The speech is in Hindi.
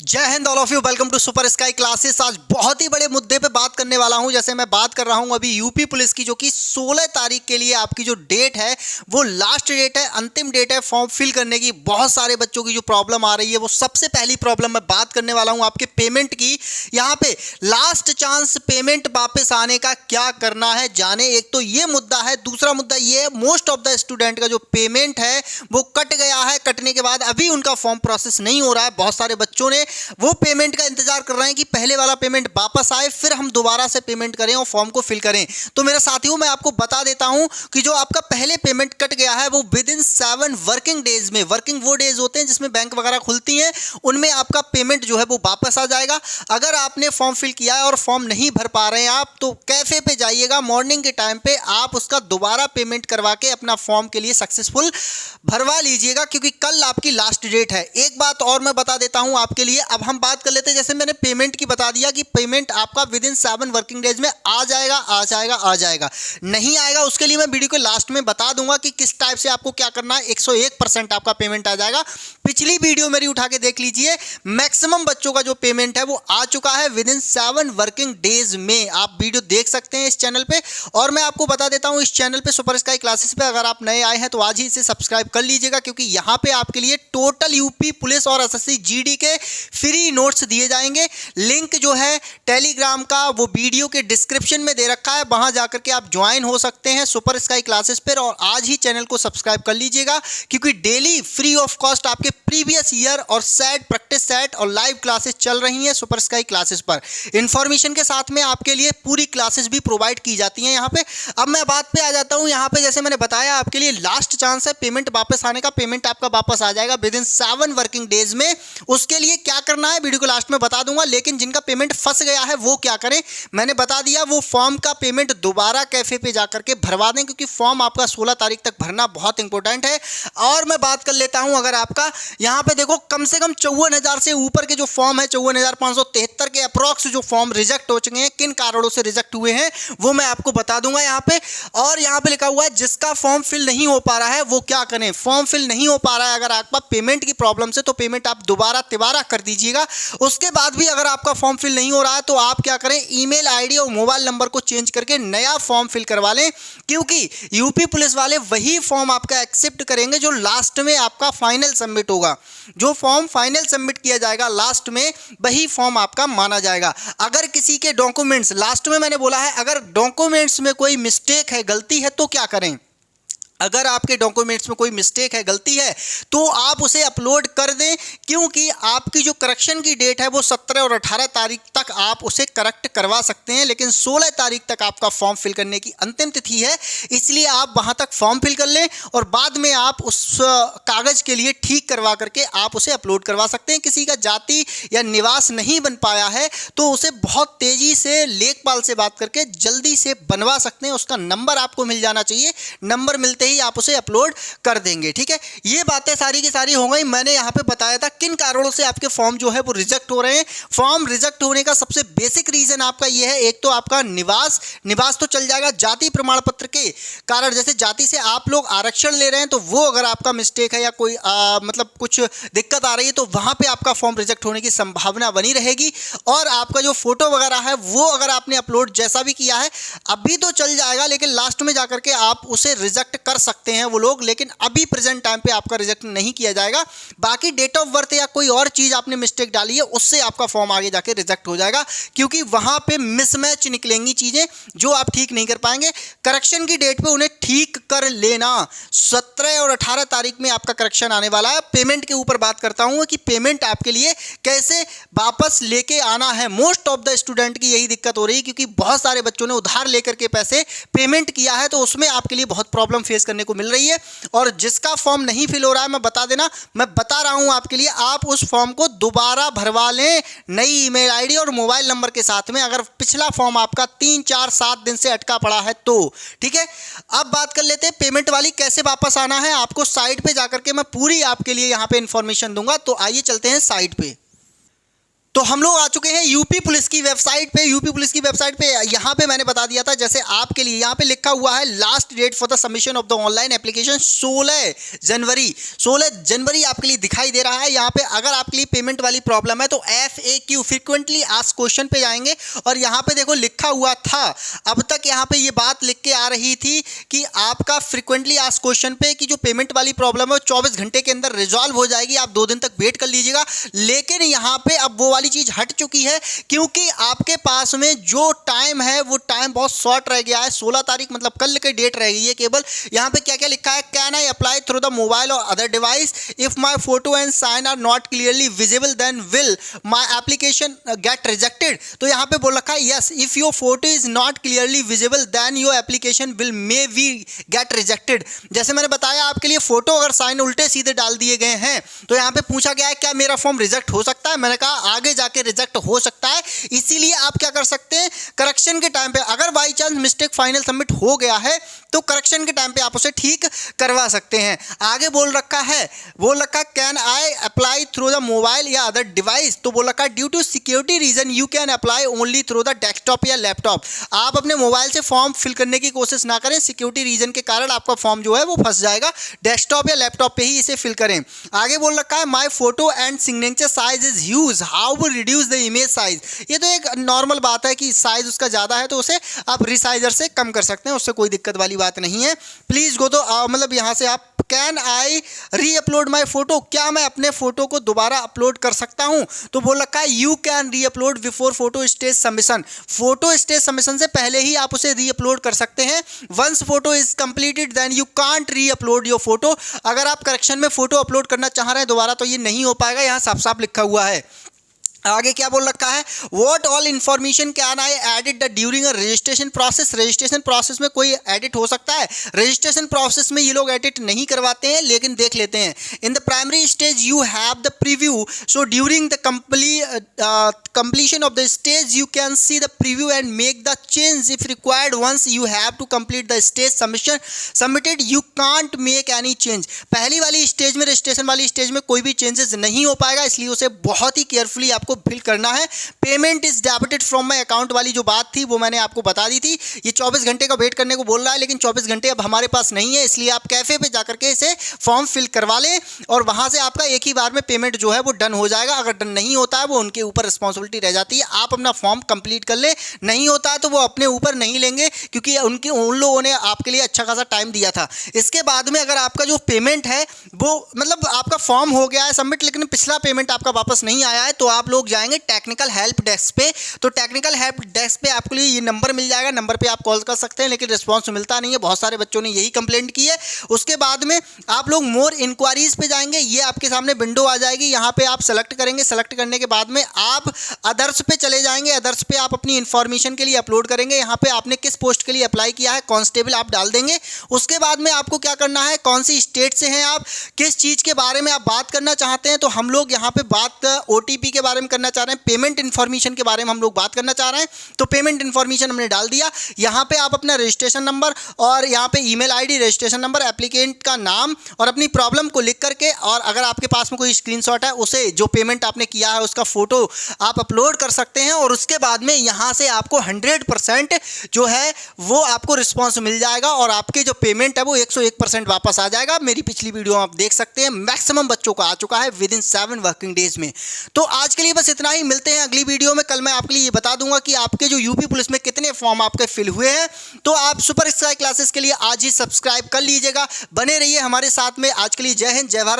जय हिंद all of you. Welcome to super sky classes. आज बहुत ही बड़े मुद्दे पे बात करने वाला हूं। जैसे मैं बात कर रहा हूं अभी यूपी पुलिस की, जो कि 16 तारीख के लिए आपकी जो डेट है वो लास्ट डेट है, अंतिम डेट है फॉर्म फिल करने की। बहुत सारे बच्चों की जो प्रॉब्लम आ रही है वो सबसे पहली प्रॉब्लम मैं बात करने वाला हूं आपके पेमेंट की। यहाँ पे लास्ट चांस पेमेंट वापस आने का क्या करना है जाने। एक तो ये मुद्दा है, दूसरा मुद्दा ये है मोस्ट ऑफ द स्टूडेंट का जो पेमेंट है वो कट गया है। कटने के बाद अभी उनका फॉर्म प्रोसेस नहीं हो रहा है। बहुत सारे बच्चों ने वो पेमेंट का इंतजार कर रहे हैं कि पहले वाला पेमेंट वापस आए, फिर हम दोबारा से पेमेंट करें और फॉर्म को फिल करें। तो मेरे साथियों, मैं आपको बता देता हूं कि जो आपका पहले पेमेंट कट गया है वो विद इन 7 वर्किंग डेज में, वर्किंग वो डेज होते हैं जिसमें बैंक वगैरह खुलती हैं, उनमें आपका पेमेंट जो है वो वापस आ जाएगा। अगर आपने फॉर्म फिल किया है और फॉर्म नहीं भर पा रहे हैं आप, तो कैफे पे जाइएगा मॉर्निंग के टाइम पे, आप उसका दोबारा पेमेंट करवा के अपना फॉर्म के लिए सक्सेसफुल भरवा लीजिएगा, क्योंकि कल आपकी लास्ट डेट है। एक बात और मैं बता देता हूं आपके लिए। अब हम बात कर लेते हैं, जैसे मैंने पेमेंट की बता दिया कि पेमेंट आपका विद इन 7 वर्किंग डेज में आ जाएगा, आ जाएगा, आ जाएगा। नहीं आएगा उसके लिए मैं वीडियो के लास्ट में बता दूंगा कि किस टाइप से आपको क्या करना है। 101% आपका पेमेंट आ जाएगा। पिछली वीडियो मेरी उठा के देख लीजिए, मैक्सिमम बच्चों का जो पेमेंट है वो आ चुका है विद इन 7 वर्किंग डेज में। आप वीडियो देख सकते हैं इस चैनल पे। और मैं आपको बता देता हूं, इस चैनल पे सुपर स्काई क्लासेस पे अगर आप नए आए हैं तो आज ही इसे सब्सक्राइब कर लीजिएगा, क्योंकि यहां पे आपके लिए टोटल यूपी पुलिस और एसएससी जीडी के फ्री नोट्स दिए जाएंगे। लिंक जो है टेलीग्राम का वो वीडियो के डिस्क्रिप्शन में दे रखा है, वहां जाकर के आप ज्वाइन हो सकते हैं सुपर स्काई क्लासेस पर। और आज ही चैनल को सब्सक्राइब कर लीजिएगा, क्योंकि डेली फ्री ऑफ कॉस्ट आपके प्रीवियस ईयर और सेट, प्रैक्टिस सेट और लाइव क्लासेस चल रही हैं सुपर स्काई क्लासेस पर। इंफॉर्मेशन के साथ में आपके लिए पूरी क्लासेस भी प्रोवाइड की जाती हैं यहाँ पे। अब मैं बात पे आ जाता हूँ। यहाँ पे जैसे मैंने बताया आपके लिए लास्ट चांस है पेमेंट वापस आने का। पेमेंट आपका वापस आ जाएगा विद इन 7 वर्किंग डेज में। उसके लिए क्या करना है वीडियो को लास्ट में बता दूंगा, लेकिन जिनका पेमेंट फंस गया है वो क्या करें मैंने बता दिया। वो फॉर्म का पेमेंट दोबारा कैफे पे जाकर के भरवा दें, क्योंकि फॉर्म आपका 16 तारीख तक भरना बहुत इंपॉर्टेंट है। और मैं बात कर लेता हूं, अगर आपका यहाँ पे देखो कम से कम 54,000 से ऊपर के जो फॉर्म है, 54,573 के अप्रॉक्स जो फॉर्म रिजेक्ट हो चुके हैं, किन कारणों से रिजेक्ट हुए हैं वो मैं आपको बता दूंगा यहाँ पे। और यहाँ पे लिखा हुआ है जिसका फॉर्म फिल नहीं हो पा रहा है वो क्या करें। फॉर्म फिल नहीं हो पा रहा है अगर आपका पेमेंट की प्रॉब्लम से, तो पेमेंट आप दोबारा तिबारा कर दीजिएगा। उसके बाद भी अगर आपका फॉर्म फिल नहीं हो रहा है तो आप क्या करें, ईमेल आईडी और मोबाइल नंबर को चेंज करके नया फॉर्म फिल करवा लें, क्योंकि यूपी पुलिस वाले वही फॉर्म आपका एक्सेप्ट करेंगे जो लास्ट में आपका फाइनल सबमिट होगा। जो फॉर्म फाइनल सबमिट किया जाएगा लास्ट में, वही फॉर्म आपका माना जाएगा। अगर किसी के डॉक्यूमेंट्स, लास्ट में मैंने बोला है, अगर डॉक्यूमेंट्स में कोई मिस्टेक है, गलती है, तो क्या करें। अगर आपके डॉक्यूमेंट्स में कोई मिस्टेक है, गलती है, तो आप उसे अपलोड कर दें, क्योंकि आपकी जो करेक्शन की डेट है वो 17 और 18 तारीख तक आप उसे करेक्ट करवा सकते हैं, लेकिन 16 तारीख तक आपका फॉर्म फिल करने की अंतिम तिथि है। इसलिए आप वहां तक फॉर्म फिल कर लें और बाद में आप उस कागज़ के लिए ठीक करवा करके आप उसे अपलोड करवा सकते हैं। किसी का जाति या निवास नहीं बन पाया है तो उसे बहुत तेज़ी से लेखपाल से बात करके जल्दी से बनवा सकते हैं। उसका नंबर आपको मिल जाना चाहिए, नंबर मिलते ही आप उसे अपलोड कर देंगे। ठीक है, ये बातें सारी की सारी हो गई। मैंने यहां पे बताया था किन कारणों से आपके फॉर्म जो है वो रिजेक्ट हो रहे हैं। फॉर्म रिजेक्ट होने का सबसे बेसिक रीजन आपका ये है, एक तो आपका निवास तो चल जाएगा, जाति प्रमाण पत्र के कारण, जैसे जाति से आप लोग आरक्षण ले रहे हैं तो वो अगर आपका मिस्टेक है या कोई मतलब कुछ दिक्कत आ रही है तो वहां पे आपका फॉर्म रिजेक्ट होने की संभावना बनी रहेगी। और आपका जो फोटो वगैरह है वो अगर आपने अपलोड जैसा भी किया है अभी तो चल जाएगा, लेकिन लास्ट में जाकर के आप उसे रिजेक्ट कर सकते हैं वो लोग, लेकिन अभी प्रेजेंट टाइम पे आपका रिजेक्ट नहीं किया जाएगा। बाकी डेट ऑफ बर्थ या कोई और चीज आपने मिस्टेक डाली है उससे आपका फॉर्म आगे जाके रिजेक्ट हो जाएगा, क्योंकि वहां पे मिसमैच निकलेंगी चीजें जो आप ठीक नहीं कर पाएंगे। करेक्शन की डेट पे उन्हें ठीक कर लेना। 17 और 18 तारीख में आपका करेक्शन आने वाला है। पेमेंट के ऊपर बात करता हूं कि पेमेंट आपके लिए कैसे वापस लेके आना है। मोस्ट ऑफ द स्टूडेंट की यही दिक्कत हो रही है, क्योंकि बहुत सारे बच्चों ने उधार लेकर के पैसे पेमेंट किया है, तो उसमें आपके लिए बहुत प्रॉब्लम फेस करने को मिल रही है। और जिसका फॉर्म नहीं फिल हो रहा है, मैं बता रहा हूं आपके लिए, आप उस फॉर्म को दोबारा भरवा लें नई ईमेल आईडी और मोबाइल नंबर के साथ में, अगर पिछला फॉर्म आपका 3, 4, 7 दिन से अटका पड़ा है तो। ठीक है, अब बात कर लेते हैं पेमेंट वाली कैसे वापस आना है। आपको साइट पे जाकर के मैं पूरी आपके लिए यहां पे इंफॉर्मेशन दूंगा, तो आइए चलते हैं साइट पे। तो हम लोग आ चुके हैं यूपी पुलिस की वेबसाइट पे। यूपी पुलिस की वेबसाइट पे यहाँ पे मैंने बता दिया था, जैसे आपके लिए यहाँ पे लिखा हुआ है last date for the submission of the online application 16 January. 16 जनवरी आपके लिए दिखाई दे रहा है। यहाँ पे अगर आपके लिए पेमेंट वाली प्रॉब्लम है तो FAQ फ्रीक्वेंटली आस्क्ड क्वेश्चन पे जाएंगे और यहाँ पे देखो लिखा हुआ था, अब तक यहाँ पे ये बात लिख के आ रही थी कि आपका फ्रीक्वेंटली आस्क्ड क्वेश्चन पे कि जो पेमेंट वाली प्रॉब्लम है 24 घंटे के अंदर रिजॉल्व हो जाएगी, आप 2 दिन तक वेट कर लीजिएगा। लेकिन यहाँ पे अब वो वाली चीज हट चुकी है क्योंकि आपके पास में जो टाइम है वो टाइम बहुत शॉर्ट रह गया है। 16 तारीख मतलब कल की डेट रह गई है केवल। यहाँ पे क्या क्या लिखा है, can I apply through the mobile or other device if my photo and sign are not clearly visible then will my application get rejected. तो यहाँ पे बोल रखा है yes if your photo is not clearly visible then your application will may be get rejected. जैसे मैंने बताया आपके लिए फोटो अगर साइन उल्टे सीधे डाल दिए गए हैं तो यहाँ पे पूछा गया है क्या मेरा फॉर्म रिजेक्ट हो सकता है। मैंने कहा आगे जाके रिजेक्ट हो सकता है, इसीलिए आप क्या कर सकते हैं, करेक्शन के टाइम पे अगर by chance mistake final submit हो गया है तो करेक्शन के टाइम पे आप उसे ठीक करवा सकते हैं। आगे बोल रखा है can I apply through the mobile या अदर डिवाइस, तो बोल रखा है due to security reason you can apply only through the desktop या लैपटॉप। आप अपने मोबाइल से फॉर्म फिल करने की कोशिश ना करें, सिक्योरिटी रीजन के कारण आपका फॉर्म जो है वो फंस जाएगा। डेस्कटॉप या लैपटॉप पे ही इसे फिल करें। आगे बोल रखा है my photo and signature size is huge how will reduce the image size. ये तो एक नॉर्मल बात है कि साइज उसका ज़्यादा है तो उसे आप रिसाइजर से कम कर सकते हैं, उससे कोई दिक्कत वाली बात नहीं है। प्लीज़ गो तो मतलब यहाँ से आप कैन आई री अपलोड माई फोटो, क्या मैं अपने फोटो को दोबारा अपलोड कर सकता हूँ। तो बोल रखा है यू कैन री upload before photo stage submission. Photo stage submission से पहले ही आप उसे री अपलोड कर सकते हैं। Once photo is completed then you can't re upload your photo. अगर आप करेक्शन में फोटो अपलोड करना चाह रहे हैं दोबारा तो ये नहीं हो पाएगा, यहाँ साफ साफ लिखा हुआ है। आगे क्या बोल रखा है, what all information can I edit the during a registration process. Registration process में कोई एडिट हो सकता है। रजिस्ट्रेशन प्रोसेस में ये लोग एडिट नहीं करवाते हैं, लेकिन देख लेते हैं। In the primary stage you have the preview, so during the completion of the stage you can see the preview and make the change if required. Once you have to complete the stage submitted you can't make any change। पहली वाली स्टेज में, रजिस्ट्रेशन वाली स्टेज में कोई भी चेंजेस नहीं हो पाएगा, इसलिए उसे बहुत ही केयरफुली आपको फिल करना है। Payment is debited from my account वाली जो बात थी वो मैंने आपको बता दी थी। ये 24 घंटे का वेट करने को बोल रहा है, लेकिन 24 घंटे अब हमारे पास नहीं है, इसलिए आप कैफे पे जाकर के इसे फॉर्म फिल करवा लें और वहां से आपका एक ही बार में पेमेंट जो है वो डन हो जाएगा। अगर डन नहीं होता है वो उनके ऊपर रिस्पॉन्सिबिलिटी रह जाती है। आप अपना फॉर्म कंप्लीट कर ले, नहीं होता है तो वो अपने ऊपर नहीं लेंगे क्योंकि उन लोगों ने आपके लिए अच्छा खासा टाइम दिया था। इसके बाद में अगर आपका जो पेमेंट है वो मतलब आपका फॉर्म हो गया है सबमिट लेकिन पिछला पेमेंट आपका वापस नहीं आया है तो आप लोग जाएंगे टेक्निकल हेल्प डेस्क पे। तो टेक्निकल हेल्प डेस्क पे आपके लिए ये नंबर मिल जाएगा, नंबर पे आप कॉल कर सकते हैं, लेकिन रिस्पॉन्स मिलता नहीं है। बहुत सारे बच्चों ने यही कंप्लेंट की है। उसके बाद में आप लोग मोर इंक्वायरीज पे जाएंगे, ये आपके सामने विंडो आ जाएगी, यहाँ पे आप सेलेक्ट करेंगे। सेलेक्ट करने के बाद में आप अदर्स पे चले जाएंगे। अदर्स पे आप अपनी इन्फॉर्मेशन के लिए अपलोड करेंगे। यहाँ पे आपने किस पोस्ट के लिए अप्लाई किया है, कांस्टेबल आप डाल देंगे। उसके बाद में आपको क्या करना है, कौन सी स्टेट से हैं आप, किस चीज़ के बारे में आप बात करना चाहते हैं। तो हम लोग यहाँ पे बात OTP के बारे में करना चाह रहे हैं, पेमेंट इन्फॉर्मेशन के बारे में हम लोग बात करना चाह रहे हैं। तो पेमेंट इन्फॉर्मेशन हमने डाल दिया। यहाँ पे आप अपना रजिस्ट्रेशन नंबर और यहाँ पे email ID, registration number, applicant का नाम और अपनी प्रॉब्लम को लिख करके, और अगर आपके पास में कोई स्क्रीनशॉट है उसे जो पेमेंट आपने किया है उसका फोटो आप अपलोड कर सकते हैं। और उसके बाद में यहाँ से आपको 100% जो है वो आपको रिस्पॉन्स मिल जाएगा और आपके जो पेमेंट है वो 101% वापस आ जाएगा। मेरी पिछली वीडियो आप देख सकते हैं, मैक्सिमम बच्चों का आ चुका है विदिन 7 वर्किंग डेज में। तो आज के लिए बस इतना ही, मिलते हैं अगली वीडियो में। कल मैं आपके लिए ये बता दूंगा कि आपके जो यूपी पुलिस में कितने फॉर्म आपके फिल हुए हैं। तो आप सुपर स्काई क्लासेस के लिए आज ही सब्सक्राइब कर लीजिएगा, बने रहिए हमारे साथ में। आज के लिए जय हिंद, जय भारत।